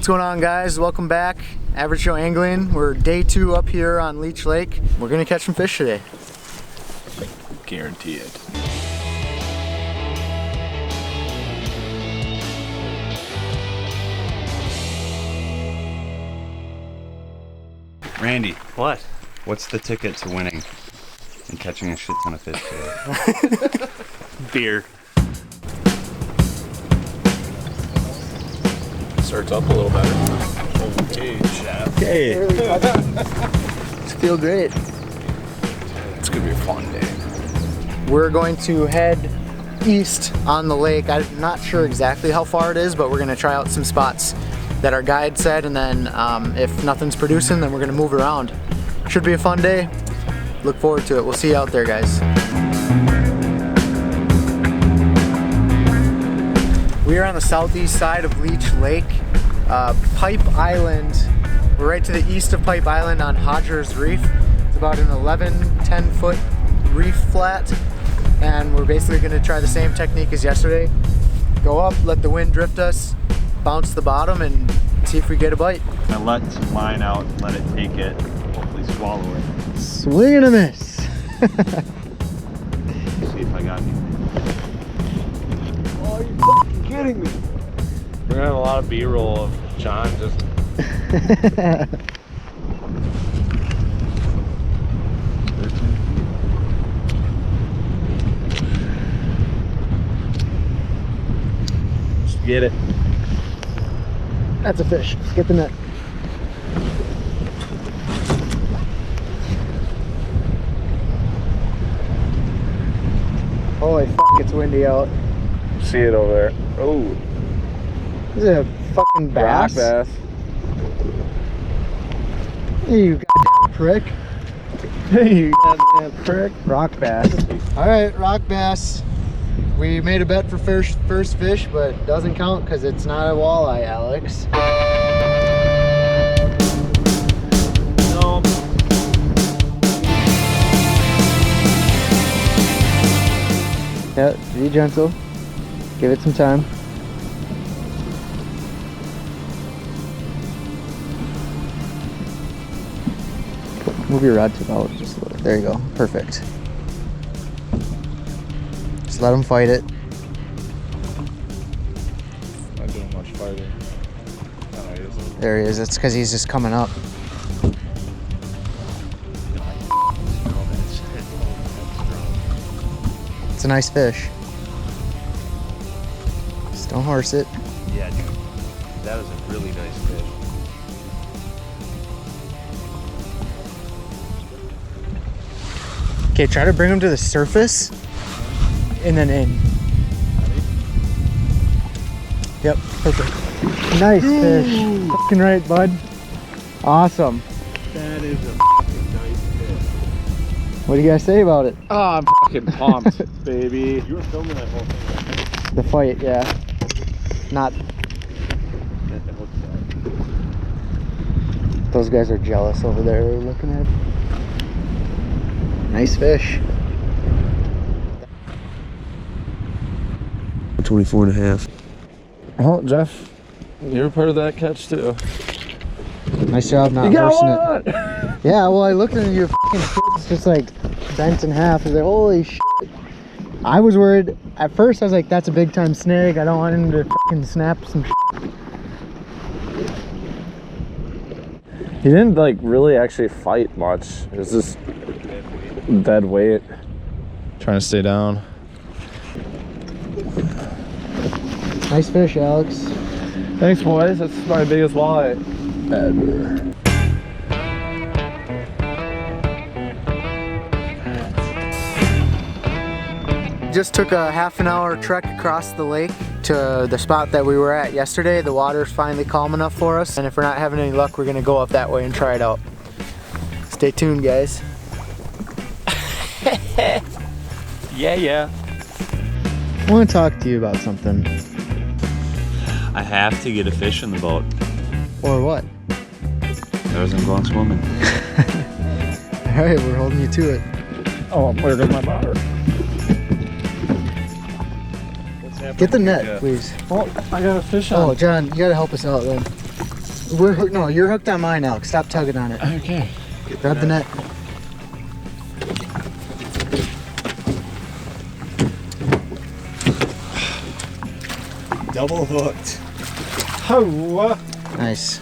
going on, guys? Welcome back. Average Joe Angling. We're day 2 up here on Leech Lake. We're gonna catch some fish today. Guarantee it. Randy, What? what's the ticket to winning and catching a shit ton of fish today? Beer. Starts up a little better. Okay, chef. Okay. It's feel great. It's gonna be a fun day. We're going to head east on the lake. I'm not sure exactly how far it is, but we're gonna try out some spots that our guide said, and then if nothing's producing, then we're gonna move around. Should be a fun day. Look forward to it. We'll see you out there, guys. We are on the southeast side of Leech Lake. Pipe Island. We're right to the east of Pipe Island on Hodger's Reef. It's about an 10 foot reef flat, and we're basically gonna try the same technique as yesterday. Go up, let the wind drift us, bounce the bottom, and see if we get a bite. I let some line out, let it take it, hopefully swallow it. Swing and a miss. See if I got anything. Oh, you fucking kidding me? We're gonna have a lot of B-roll of John just... Get it. That's a fish. Get the net. Holy fuck, it's windy out. See it over there. Oh, Is it a fucking bass? rock bass. Hey, you goddamn prick. Hey, you goddamn prick. Rock bass. Alright, rock bass. We made a bet for first fish, but it doesn't count because it's not a walleye, Alex. No. Yeah, be gentle. Give it some time. Move your rod tip out just a little. There you go. Perfect. Just let him fight it. Not doing much fighting. Oh, he is. There he is. It's because he's just coming up. It's a nice fish. Just don't horse it. Yeah, dude. That was a really nice fish. Okay, try to bring him to the surface and then in. Yep, perfect. Nice fish. Fucking right, bud. Awesome. That is a fucking nice fish. What do you guys say about it? Oh, I'm fucking pumped, baby. You were filming that whole thing, right? The fight, yeah. Not. Those guys are jealous over there looking at. Nice fish. 24.5. Oh, Jeff, you were part of that catch too. Nice job not horsing it. Yeah, well, I looked at your fucking shit. It's just like bent in half. I was like, holy shit. I was worried. At first, I was like, that's a big time snag. I don't want him to fucking snap some shit. He didn't like really actually fight much. It was just dead weight. Trying to stay down. Nice fish, Alex. Thanks, boys. That's my biggest walleye ever. Just took a half-an-hour trek across the lake to the spot that we were at yesterday. The water's finally calm enough for us, and if we're not having any luck, we're gonna go up that way and try it out. Stay tuned, guys. Yeah. I want to talk to you about something. I have to get a fish in the boat. Or what? Otherwise I'm going swimming. Alright, we're holding you to it. Oh, where goes my bar? Get the net, please. Oh, I got a fish on. Oh, John, you gotta help us out then. We're hooked. No, you're hooked on mine, Alex. Stop tugging on it. Okay. Grab the net. Double hooked. Oh, Nice.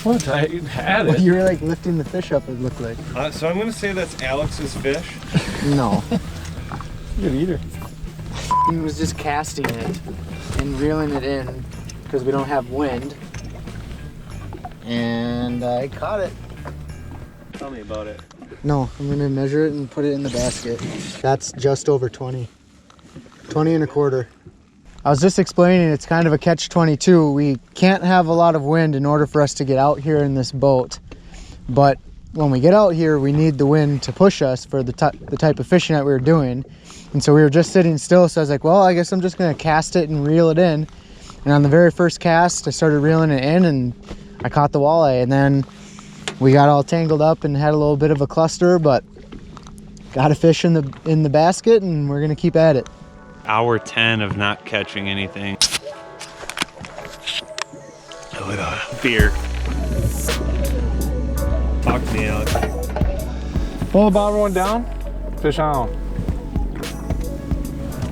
what? I had it. You were like lifting the fish up, it looked like. So I'm gonna say that's Alex's fish. No. Good eater. He was just casting it and reeling it in because we don't have wind. And I caught it. Tell me about it. No, I'm gonna measure it and put it in the basket. That's just over 20. 20 and a quarter. I was just explaining it's kind of a catch-22. We can't have a lot of wind in order for us to get out here in this boat. But when we get out here, we need the wind to push us for the type of fishing that we were doing. And so we were just sitting still, so I was like, well, I guess I'm just gonna cast it and reel it in. And on the very first cast, I started reeling it in and I caught the walleye. And then we got all tangled up and had a little bit of a cluster, but got a fish in the basket and we're gonna keep at it. Hour 10 of not catching anything. Beer. Talk to me, Alex. Pull the bottom one down. Fish on.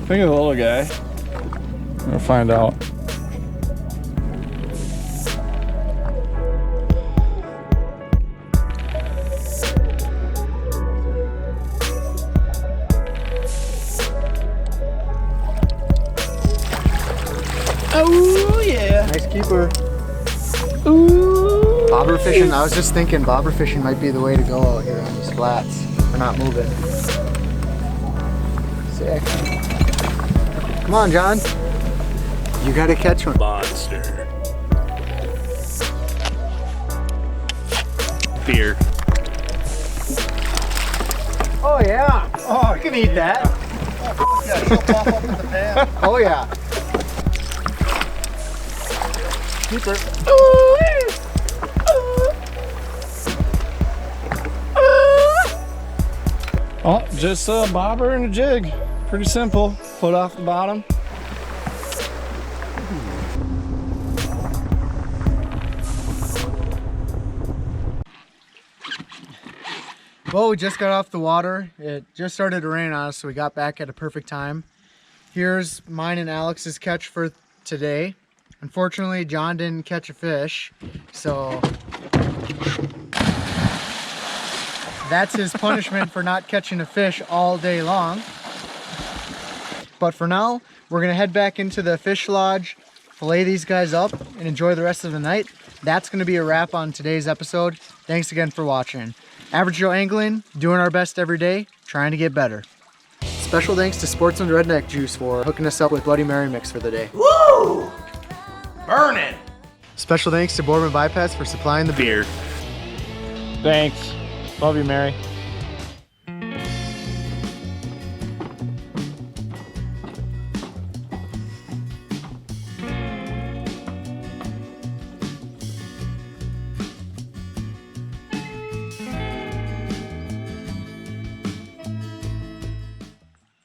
Think of the little guy. We'll find out. Oh yeah! Nice keeper. Ooh. Bobber fishing. I was just thinking bobber fishing might be the way to go out here on these flats. We're not moving. Sick. Come on, John. You gotta catch one. Monster. Beer. Oh yeah. Oh, you can eat that. Yeah, she'll pop up in the pan. Oh yeah. Keeper. Oh, just a bobber and a jig. Pretty simple. Foot off the bottom. Well, we just got off the water. It just started to rain on us, so we got back at a perfect time. Here's mine and Alex's catch for today. Unfortunately, John didn't catch a fish, so that's his punishment for not catching a fish all day long. But for now, we're gonna head back into the fish lodge, fillet these guys up, and enjoy the rest of the night. That's gonna be a wrap on today's episode. Thanks again for watching. Average Joe Angling, doing our best every day, trying to get better. Special thanks to Sportsman Redneck Juice for hooking us up with Bloody Mary mix for the day. Woo! Burning! Special thanks to Boardman Bypass for supplying the beer. Thanks. Love you, Mary.